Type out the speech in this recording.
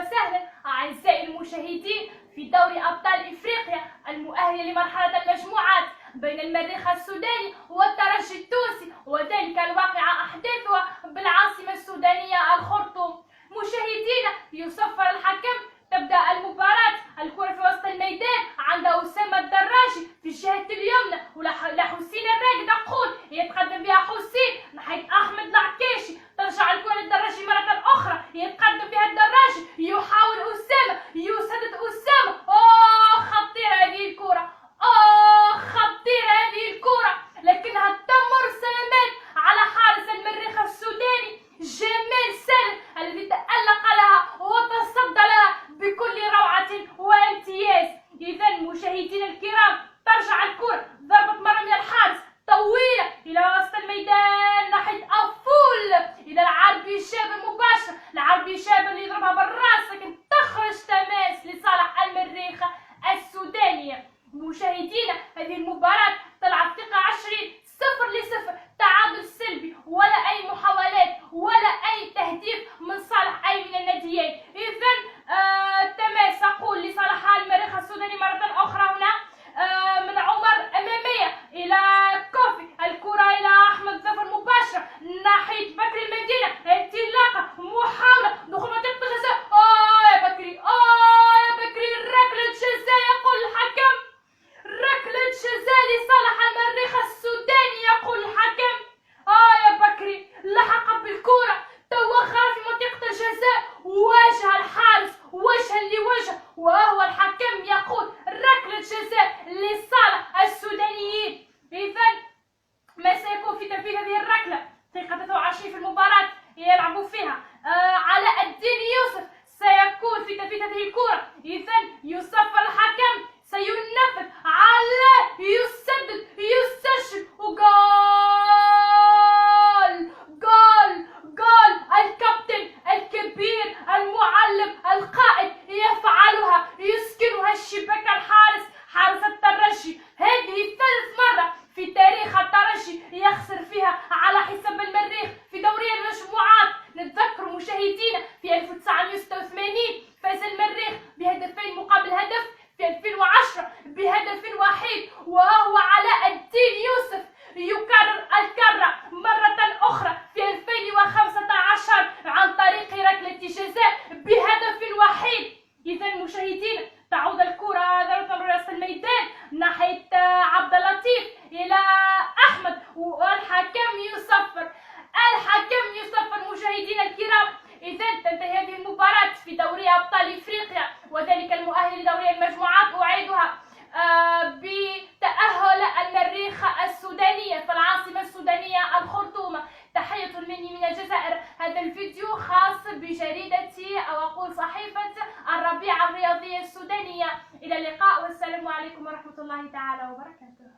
وسهلا أعزائي المشاهدين في دوري أبطال إفريقيا المؤهل لمرحلة المجموعات بين المريخ السوداني والترجي التونسي، وذلك الواقع أحداثها بالعاصمة السودانية الخرطوم. مشاهدينا، يصفر الحكم، تبدأ المباراة. الكرة في وسط الميدان عند أسامة الدراجي في الجهة اليمنى لحسين الراقد أقول يتقدم بها حسين ناحية أحمد العكاشي، ترجع الكرة للدراجي مرة أخرى، يتقدم بها الدراجي، يحاول أسامة، يسدد أسامة. خطيرة هذه الكرة، خطيرة هذه الكرة، لكنها تمر سلامات على حارس المريخ السوداني جمال سالم الذي تألق لها وتصدى لها بكل روعة وامتياز. إذا مشاهدينا الكرام، ترجع الكرة ضربة مرة من الحارس طويلة إلى وسط الميدان ناحية أفول إلى العربي شاب مباشر، العربي شاب اللي يضربها بالراس لكن تخرج تماس لصالح المريخ السودانية. مشاهدينا، هذه المباراة طلعت ثقة 20-0 تعادل سلبي، ولا أي محاولات ولا أي تهديف من صالح أي من الناديين. إذن تماس أقول لصالح المريخ السوداني مرة أخرى. هنا من عمر أمامية إلى كوفي، الكرة إلى أحمد ظفر مباشرة ناحية بكري المدينة، انطلاقة محاولة دخول منطقة الجزاء. يا بكري، يا بكري، ركلة جزاء يقول الحكم، ركلة جزاء لصالح المريخ السوداني يقول الحكم. يا بكري لحق بالكرة، توغل في منطقة الجزاء، واجه الحارس وجها لوجه، وهو الحكم يقول ركلة جزاء لصالح السودانيين. إذن ما سيكون في تنفيذ هذه الركلة؟ دقيقة 23 في المباراة يلعب فيها علاء الدين يوسف سيكون في تنفيذ هذه الكرة. إذن يصفر الحكم، سينفذ علاء، يسدد، يسجل، وجول جول جول. الكابتن الكبير المعلم القائد يفعلها، يسكنها الشباك الحارس، حارس الترجي. هذه ثالث مرة في تاريخ الترجي يخسر فيها على حساب المريخ في دوري المجموعات. نتذكر مشاهدينا في 1986 فاز المريخ بهدفين مقابل هدف، في 2010 بهدف وحيد، وهو علاء الدين يوسف يكرر الكرة مرة أخرى في 2015 عن طريق ركلة جزاء بهدف وحيد. إذا مشاهدينا، تعود الكرة ضربة من رأس الميدان ناحية عبد اللطيف إلى أحمد، والحكم يصفر، الحكم يصفر. مشاهدينا الكرام، إذا تنتهي هذه المباراة في دوري أبطال إفريقيا وذلك المؤهل لدوري المجموعات. أعيدها بتأهل المريخ السودانية في العاصمة السودانية الخرطوم. تحية مني من الجزائر. هذا الفيديو خاص بجريدة أو أقول صحيفة الربيع الرياضية السودانية. إلى اللقاء والسلام عليكم ورحمة الله تعالى وبركاته.